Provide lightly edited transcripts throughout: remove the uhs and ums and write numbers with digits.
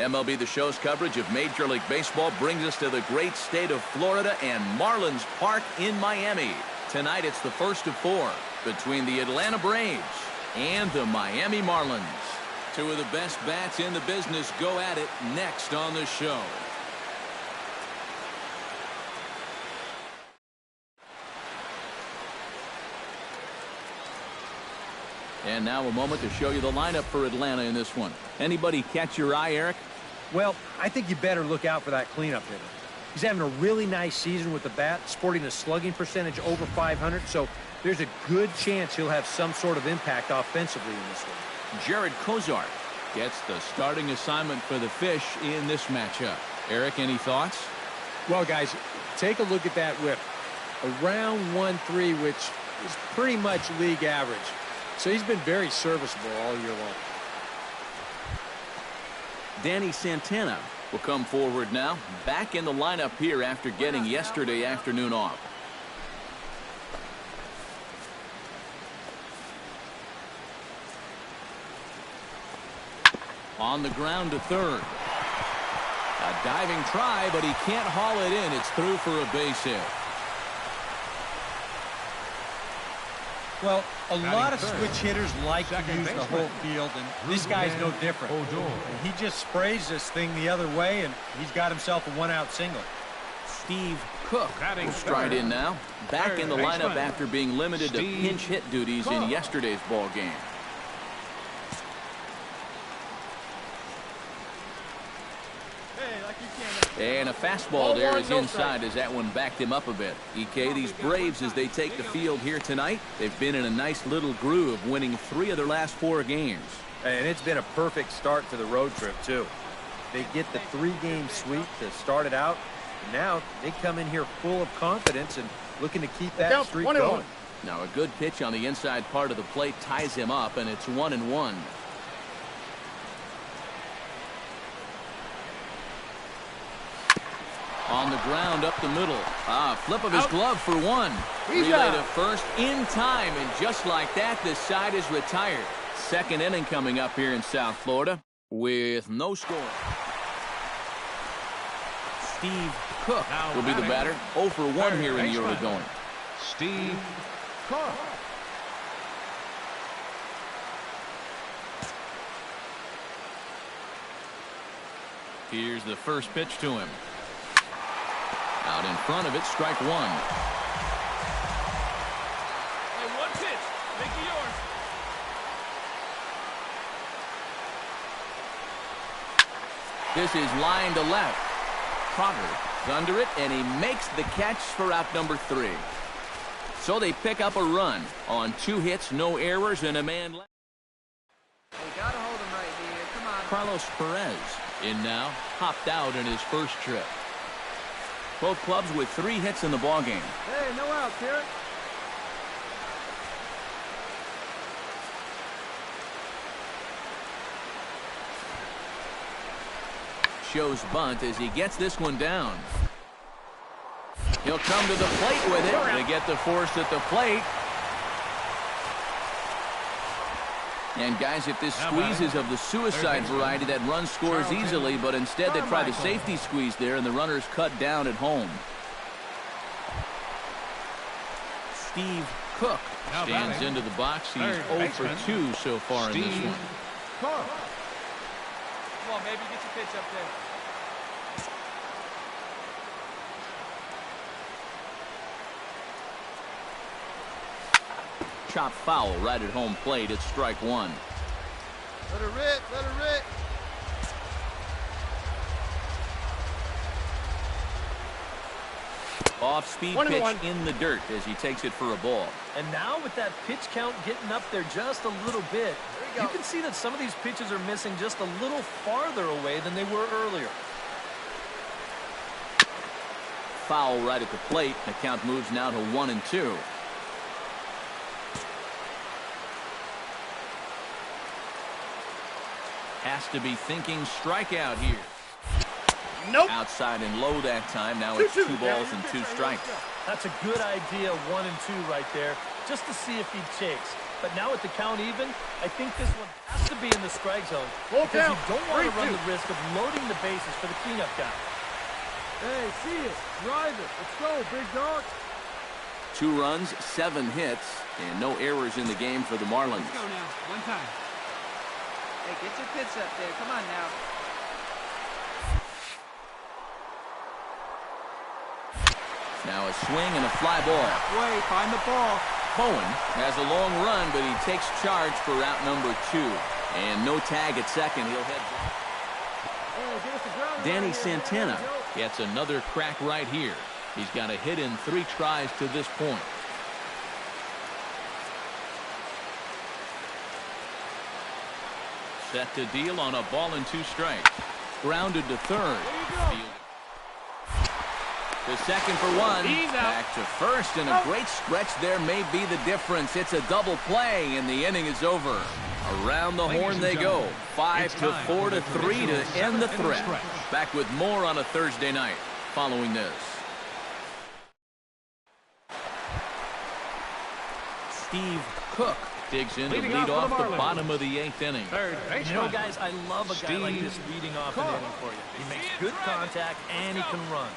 MLB The Show's coverage of Major League Baseball brings us to the great state of Florida and Marlins Park in Miami. Tonight it's the first of 4 between the Atlanta Braves and the Miami Marlins. Two of the best bats in the business go at it next on the show. And now a moment to show you the lineup for Atlanta in this one. Anybody catch your eye, Eric? Well, I think you better look out for that cleanup hitter. He's having a really nice season with the bat, sporting a slugging percentage over 500, so there's a good chance he'll have some sort of impact offensively in this one. Jared Kozart gets the starting assignment for the Fish in this matchup. Eric, any thoughts? Well, guys, take a look at that whip. Around 1.3, which is pretty much league average. So he's been very serviceable all year long. Danny Santana will come forward now, back in the lineup here after getting yesterday afternoon off. On the ground to third. A diving try, but he can't haul it in. It's through for a base hit. Well, a lot of switch hitters like to use the whole field, and this guy's no different. And he just sprays this thing the other way, and he's got himself a one-out single. Steve Cook will stride in now. Back in the lineup after being limited to pinch hit duties in yesterday's ball game. And a fastball there is inside as that one backed him up a bit. EK, these Braves, as they take the field here tonight, they've been in a nice little groove, winning 3 of their last 4 games. And it's been a perfect start to the road trip, too. They get the 3-game sweep to start it out. And now they come in here full of confidence and looking to keep that streak going. Now a good pitch on the inside part of the plate ties him up, and it's 1-1. On the ground up the middle. Flip of his glove for 1. Relay to first in time, and just like that, this side is retired. Second inning coming up here in South Florida with no score. Steve Cook will be the batter. 0 for 1 here in the early going. Steve Cook. Here's the first pitch to him. Out in front of it, strike 1. Hey, 1 pitch. Make it yours. This is line to left. Trotter is under it, and he makes the catch for out number 3. So they pick up a run on 2 hits, no errors, and a man left. Hey, gotta hold him right here. Come on. Carlos Perez in now, hopped out in his first trip. Both clubs with 3 hits in the ballgame. Hey, no outs here. Shows bunt as he gets this one down. He'll come to the plate with it. They get the force at the plate. And guys, if this squeeze is of the suicide variety, that run scores easily, but instead they try the safety squeeze there, and the runner's cut down at home. Steve Cook stands into the box. He's 0 for 2 so far in this one. Come on, maybe get your pitch up there. Chop foul right at home plate. It's strike 1. Let her rip, let her rip. Off-speed pitch in the dirt as he takes it for a ball. And now with that pitch count getting up there just a little bit, you can see that some of these pitches are missing just a little farther away than they were earlier. Foul right at the plate. The count moves now to 1-2. Has to be thinking strikeout here. Nope. Outside and low that time. Now it's 2 balls and 2 strikes. That's a good idea, 1 and 2 right there, just to see if he shakes. But now with the count even, I think this one has to be in the strike zone because you don't want to run the risk of loading the bases for the cleanup guy. Hey, see it. Drive it. Let's go, big dog. 2 runs, 7 hits, and no errors in the game for the Marlins. Let's go now. One time. Hey, get your pitch up there. Come on now. Now a swing and a fly ball. Halfway, find the ball. Bowen has a long run, but he takes charge for out number 2. And no tag at second. He'll head back. Danny Santana gets another crack right here. He's got a hit in 3 tries to this point. Set to deal on a ball and 2 strikes. Grounded to third. To second for 1. Back to first, and a great stretch there may be the difference. It's a double play, and the inning is over. Around the horn they go. 5-4 to 3 to end the threat. Back with more on a Thursday night following this. Steve Cook digs in to lead off the bottom of the 8th inning. You know, guys, I love a guy like this leading off an inning for you. He makes good contact, and he can run.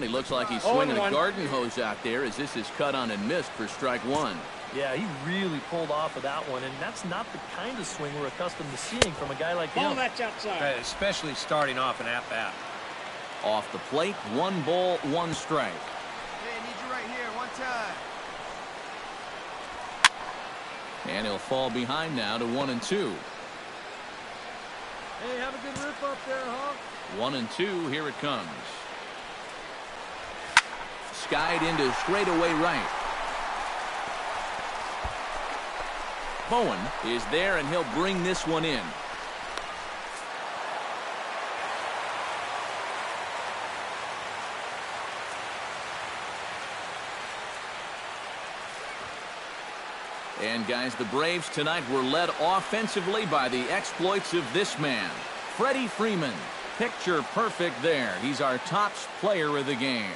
He looks like he's swinging a garden hose out there as this is cut on and missed for strike 1. Yeah, he really pulled off of that one, and that's not the kind of swing we're accustomed to seeing from a guy like him. That's outside. Especially starting off an at-bat. Off the plate, 1 ball, 1 strike. Hey, I need you right here. One time. And he'll fall behind now to 1-2. Hey, have a good rip up there, huh? 1-2, here it comes. Skied into straightaway right. Bowen is there, and he'll bring this one in. And guys, the Braves tonight were led offensively by the exploits of this man, Freddie Freeman. Picture perfect there. He's our top player of the game.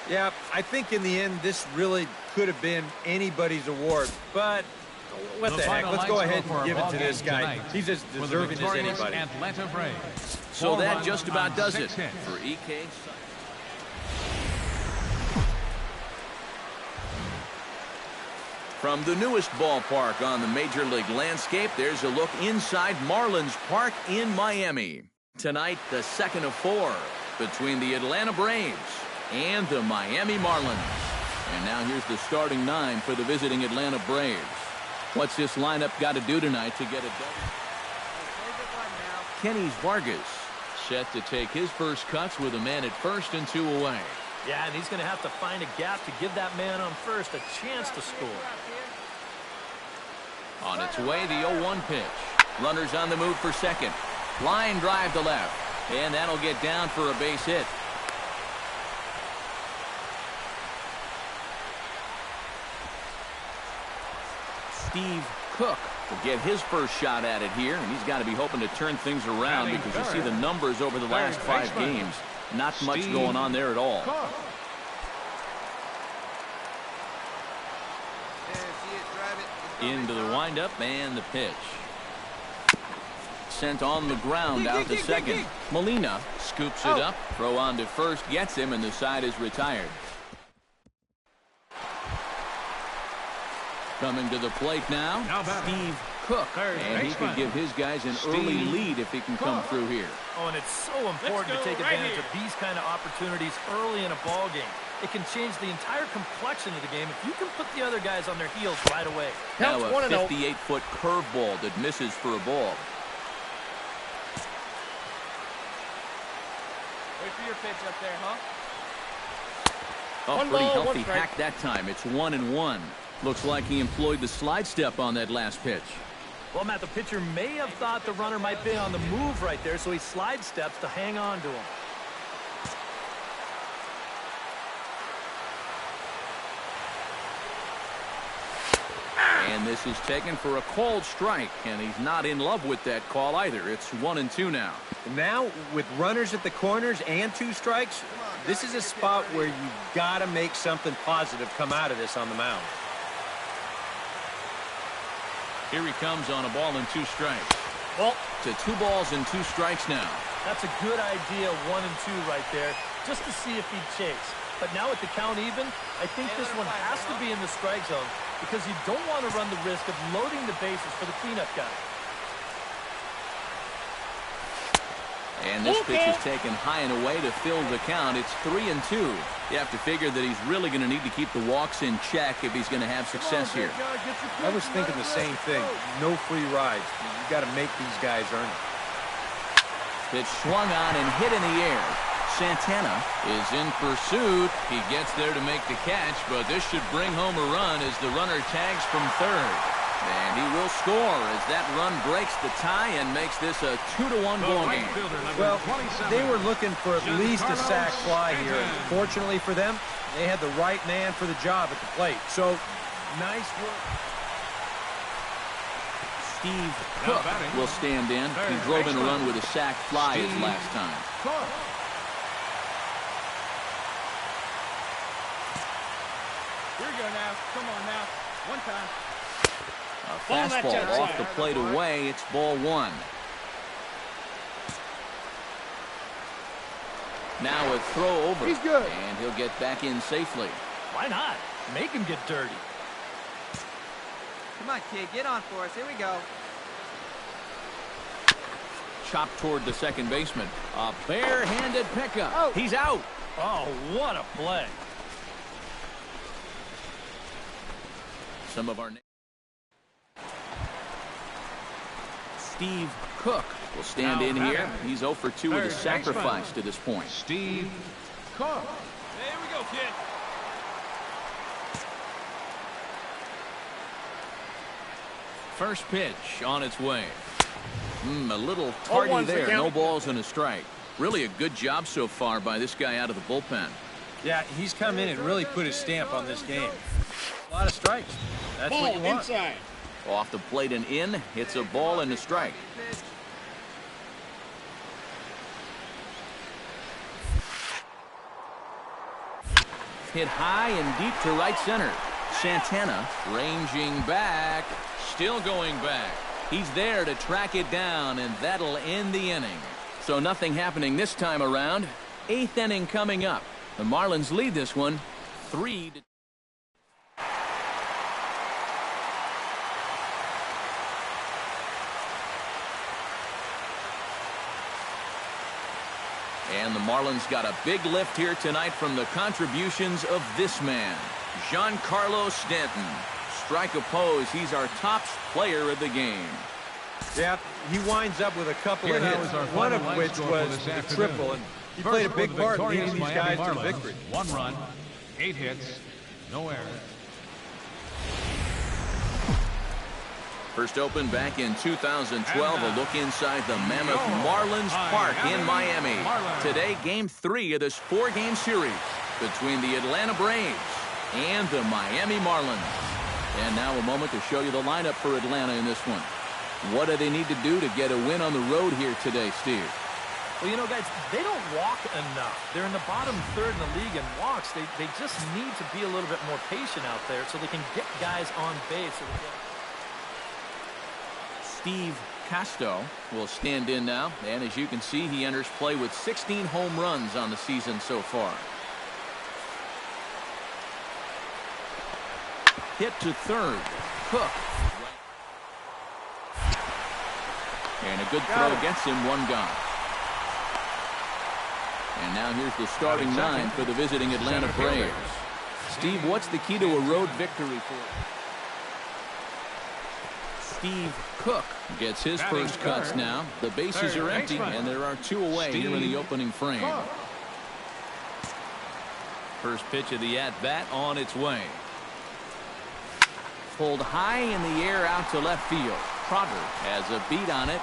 Yeah, I think in the end, this really could have been anybody's award. But what the heck? Let's go ahead and give it to this guy. He's as deserving as anybody. Atlanta Braves. So that just about does it for EK. From the newest ballpark on the Major League landscape, there's a look inside Marlins Park in Miami. Tonight, the second of 4 between the Atlanta Braves and the Miami Marlins. And now here's the starting 9 for the visiting Atlanta Braves. What's this lineup got to do tonight to get it done? Kenny Vargas set to take his first cuts with a man at first and 2 away. Yeah, and he's going to have to find a gap to give that man on first a chance to score. On its way, the 0-1 pitch. Runners on the move for second. Line drive to left. And that'll get down for a base hit. Steve Cook will get his first shot at it here, and he's got to be hoping to turn things around because you see the numbers over the last 5 games. Not much going on there at all. Into the windup and the pitch. Sent on the ground out to second. Molina scoops it up. Throw on to first gets him, and the side is retired. Coming to the plate now, Steve Cook. And he could give his guys an early lead if he can come through here. Oh, and it's so important to take advantage of these kind of opportunities early in a ball game. It can change the entire complexion of the game if you can put the other guys on their heels right away. Now a 58-foot curveball that misses for a ball. Wait for your pitch up there, huh? Oh, pretty healthy hack that time. It's 1-1. Looks like he employed the slide step on that last pitch. Well, Matt, the pitcher may have thought the runner might be on the move right there, so he slide steps to hang on to him. And this is taken for a called strike, and he's not in love with that call either. It's 1-2 now. Now, with runners at the corners and 2 strikes, This is a spot where you got to make something positive come out of this on the mound. Here he comes on a ball and 2 strikes. Well, To 2 balls and 2 strikes now. that's a good idea, 1 and 2 right there, just to see if he'd chase. But now with the count even, I think this one has to be in the strike zone because you don't want to run the risk of loading the bases for the cleanup guy. And this pitch is taken high and away to fill the count. It's 3 and 2. You have to figure that he's really going to need to keep the walks in check if he's going to have success here. I was thinking the same thing. No free rides. You got to make these guys earn it. Pitch swung on and hit in the air. Santana is in pursuit. He gets there to make the catch, but this should bring home a run as the runner tags from third. And he will score as that run breaks the tie and makes this a 2-1 ball game. Well, they were looking for at least a sac fly here. Fortunately for them, they had the right man for the job at the plate. So, nice work. Steve Cook will stand in. He drove in a run with a sac fly his last time. Here we go now. Come on now. One time. A fastball off the plate away. It's ball 1. Now a throw over. He's good. And he'll get back in safely. Why not? Make him get dirty. Come on, kid. Get on for us. Here we go. Chopped toward the second baseman. A bare-handed pickup. Oh. He's out. Oh, what a play. Some of our... Steve Cook will stand in here. He's 0 for 2 with a sacrifice to this point. Steve Cook. There we go, kid. First pitch on its way. A little tardy there. No balls and a strike. Really a good job so far by this guy out of the bullpen. Yeah, he's come in and really put his stamp on this game. A lot of strikes. That's what you want. Inside. Off the plate and in. It's a ball and a strike. Hit high and deep to right center. Santana ranging back. Still going back. He's there to track it down, and that'll end the inning. So nothing happening this time around. 8th inning coming up. The Marlins lead this one 3-2. And the Marlins got a big lift here tonight from the contributions of this man, Giancarlo Stanton. Strike oppose, he's our top player of the game. Yeah, he winds up with a couple of hits, one of which was the triple, and he played a big part in leading these guys to the victory. 1 run, 8 hits, no errors. First opened back in 2012, a look inside the Mammoth Marlins Park in Miami. Today, Game 3 of this 4-game series between the Atlanta Braves and the Miami Marlins. And now a moment to show you the lineup for Atlanta in this one. What do they need to do to get a win on the road here today, Steve? Well, you know, guys, they don't walk enough. They're in the bottom third in the league in walks. They just need to be a little bit more patient out there so they can get guys on base. Steve Casto will stand in now, and as you can see, he enters play with 16 home runs on the season so far. Hit to third. Cook. And a good throw gets him, 1 gone. And now here's the starting 9 for the visiting Atlanta Braves. Steve, what's the key to a road victory for you? Steve Cook gets his first cuts now. The bases are empty, and there are 2 away here in the opening frame. First pitch of the at-bat on its way. Pulled high in the air out to left field. Trotter has a beat on it.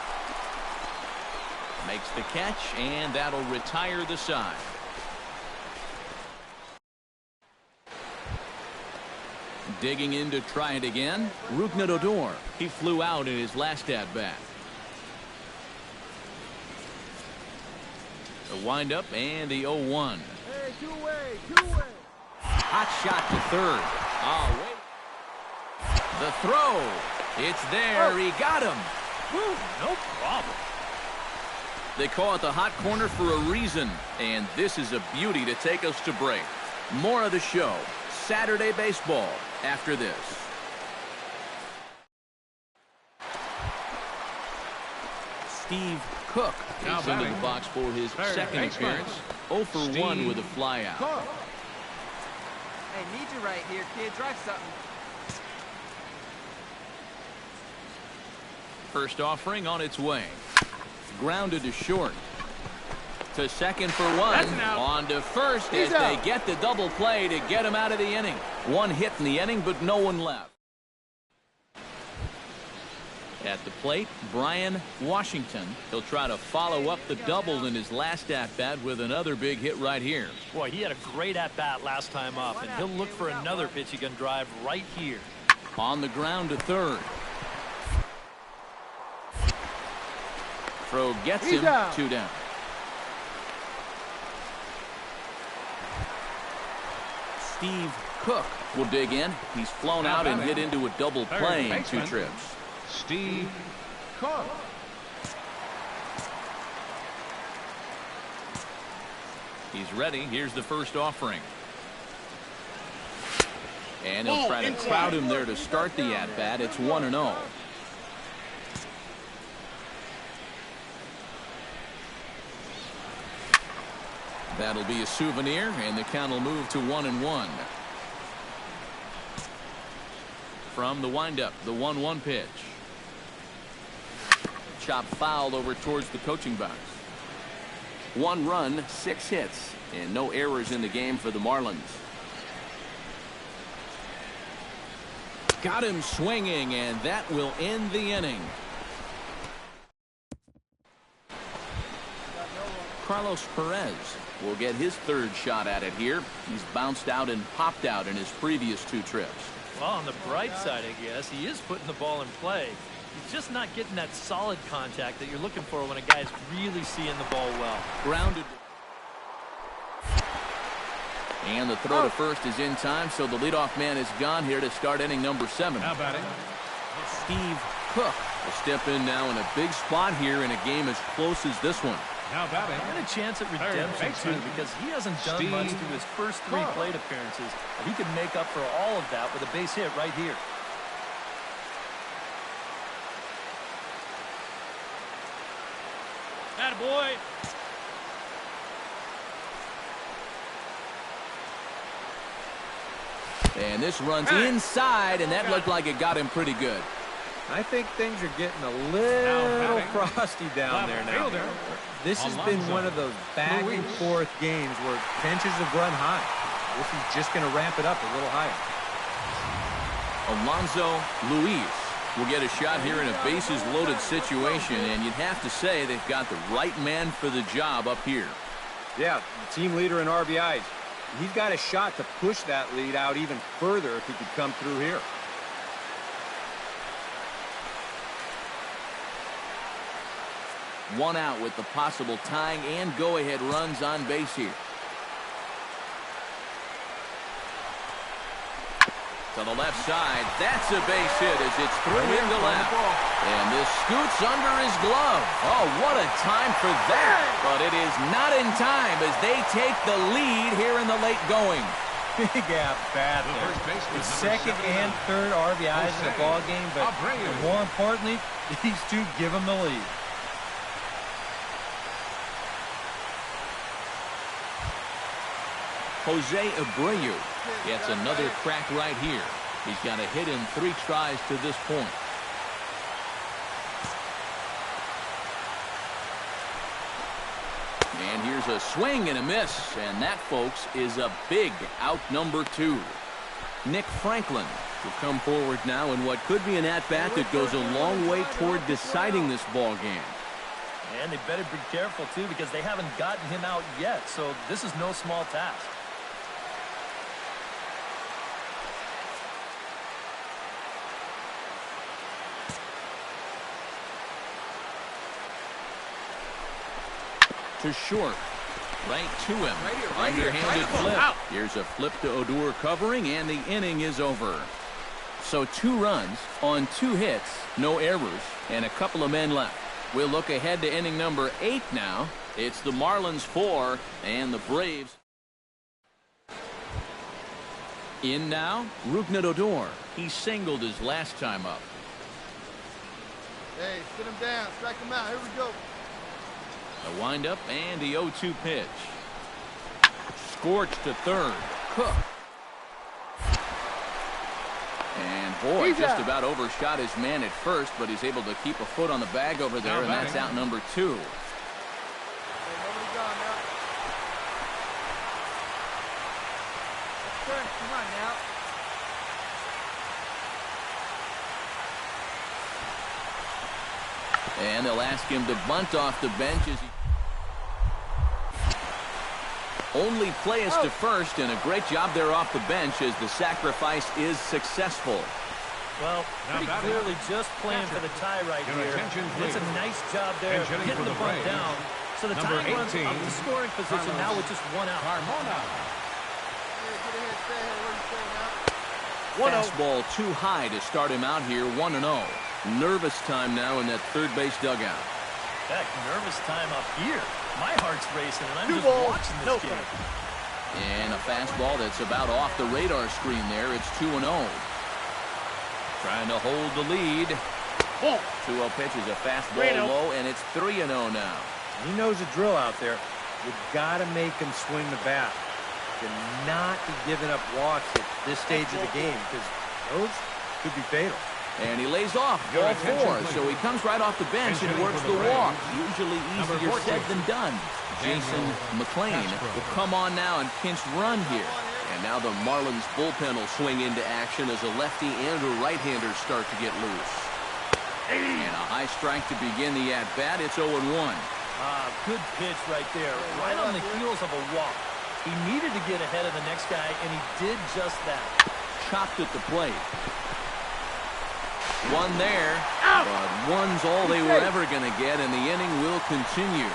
Makes the catch, and that'll retire the side. Digging in to try it again. Rougned Odor. He flew out in his last at-bat. The windup and the 0-1. Hey, Two-way, two-way. Hot shot to third. Oh, wait. The throw. It's there. He got him. Woo, no problem. They call it the hot corner for a reason, and this is a beauty to take us to break. More of the show, Saturday Baseball, after this. Steve Cook Now is into batting. the box for his Third second baseman. appearance. 0 for 1 Steve with a flyout. Cook. Hey, need you right here, kid. Drive something. First offering on its way. Grounded to short. To second for one. That's an out. On to first He's as they out. get the double play to get him out of the inning. One hit in the inning, but no one left. At the plate, Brian Washington. He'll try to follow up the double in his last at-bat with another big hit right here. Boy, he had a great at-bat last time up, and he'll look for another pitch he can drive right here. On the ground to third. Throw gets He's him. out. 2 down. Steve Cook will dig in. He's flown Now out and batting. hit into a double Third play in 2 baseman. trips. Steve Cook. He's ready. Here's the first offering. And he'll try to crowd him there to start the at-bat. It's 1-0. That'll be a souvenir, and the count will move to 1-1. From the windup, the 1-1 pitch. Chop fouled over towards the coaching box. 1 run, 6 hits, and no errors in the game for the Marlins. Got him swinging, and that will end the inning. Carlos Perez will get his 3rd shot at it here. He's bounced out and popped out in his previous 2 trips. Well, on the bright side, I guess, he is putting the ball in play. He's just not getting that solid contact that you're looking for when a guy's really seeing the ball well. Grounded. And the throw to first is in time, so the leadoff man is gone here to start inning number 7. Now batting. Steve Cook will step in now in a big spot here in a game as close as this one. Now batting. And a chance at Third redemption, too, baseman. because he hasn't done Steve much through his first 3 Cook. plate appearances. And he can make up for all of that with a base hit right here. Attaboy. And this runs inside, and that looked like it got him pretty good. I think things are getting a little batting. frosty down Left there now. fielder. This has been Alonso one of those back and Luis. forth games where tensions have run high. This is just going to ramp it up a little higher. Alonso Luis will get a shot here in a bases-loaded situation, and you'd have to say they've got the right man for the job up here. Yeah, team leader in RBIs. He's got a shot to push that lead out even further if he could come through here. One out with the possible tying and go-ahead runs on base here. To the left side, that's a base hit as it's through into left. And this scoots under his glove. Oh, what a time for that. But it is not in time as they take the lead here in the late going. Big at bat The first there. baseman, His number second 79, and third RBIs in the Jose ball game, but Abreu. more importantly, these two give him the lead. Jose Abreu gets another crack right here. He's got a hit in 3 tries to this point. And here's a swing and a miss, and that, folks, is a big out number 2. Nick Franklin will come forward now in what could be an at-bat that goes a long way toward deciding this ball game. And they better be careful, too, because they haven't gotten him out yet. So this is no small task. To short. Right to him. Underhanded flip. Here's a flip to Odor covering, and the inning is over. So 2 runs on 2 hits, no errors, and a couple of men left. We'll look ahead to inning number 8 now. It's the Marlins 4 and the Braves. In now, Rougned Odor. He singled his last time up. Hey, sit him down. Strike him out. Here we go. The windup and the 0-2 pitch. Scorched to third. Cook. And boy, just about overshot his man at first, but he's able to keep a foot on the bag over there, and that's out number 2. Hey, nobody gone now. Let's turn. Come on now. And they'll ask him to bunt off the bench as he only plays to first, and a great job there off the bench as the sacrifice is successful. Well, pretty clearly just playing for the tie right here. It's a nice job there getting the bunt down. So the tying runs up the scoring position now with just 1 out. Fastball too high to start him out here, 1-0. Nervous time now in that third base dugout. Heck, nervous time up here. My heart's racing, and I'm just watching this game. And a fastball that's about off the radar screen there. It's 2-0. Trying to hold the lead. 2-0 pitch is a fastball low, and it's 3-0 now. He knows the drill out there. You've got to make him swing the bat. To not be giving up walks at this stage of the game, because those could be fatal. And he lays off, ball 4, so he comes right off the bench and works the walk. Usually easier said than done. Jason McClain will come on now and pinch run here. And now the Marlins bullpen will swing into action as a lefty and a right-hander start to get loose. And a high strike to begin the at-bat. It's 0-1. Good pitch right there, right on the heels of a walk. He needed to get ahead of the next guy, and he did just that. Chopped at the plate. One there, but one's all they were ever going to get, and the inning will continue.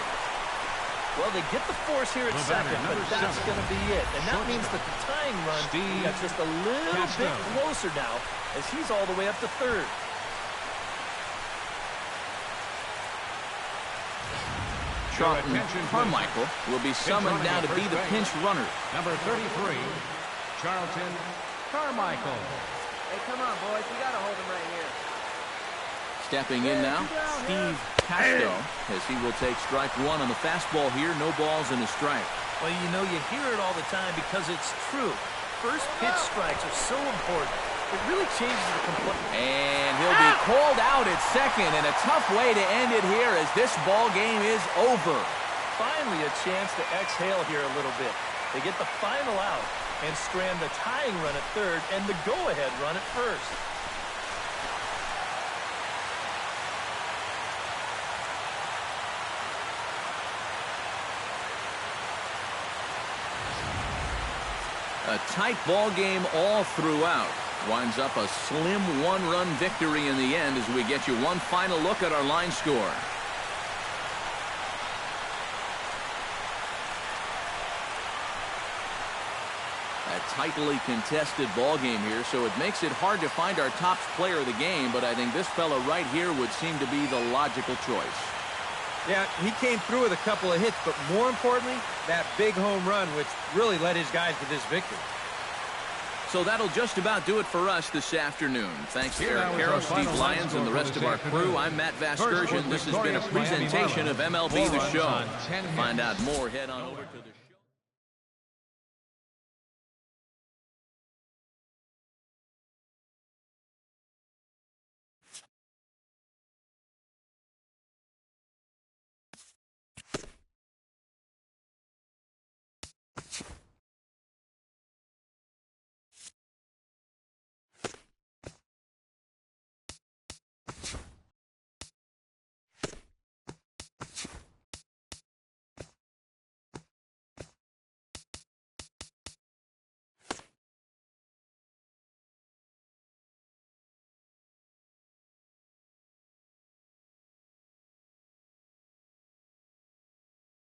Well, they get the force here at second, but that's going to be it. And that means that the tying run got just a little bit closer now, as he's all the way up to third. Charlton Carmichael will be summoned now to be the pinch runner. Number 33, Charlton Carmichael. Hey, come on, boys. We got to hold him right here. Stepping in now, Steve Casto, as he will take strike 1 on the fastball here. No balls and a strike. Well, you know, you hear it all the time because it's true. First pitch strikes are so important. It really changes the complexity. And he'll be called out at second, and a tough way to end it here as this ball game is over. Finally a chance to exhale here a little bit. They get the final out and strand the tying run at third and the go-ahead run at first. A tight ball game all throughout. Winds up a slim 1-run victory in the end as we get you one final look at our line score. A tightly contested ball game here, so it makes it hard to find our top player of the game, but I think this fella right here would seem to be the logical choice. Yeah, he came through with a couple of hits, but more importantly, that big home run, which really led his guys to this victory. So that'll just about do it for us this afternoon. Thanks to Eric Carroll, Steve Lyons, and the rest of our crew. I'm Matt Vasgersian. This has been a presentation of MLB The Show. To find out more, head on over to the show.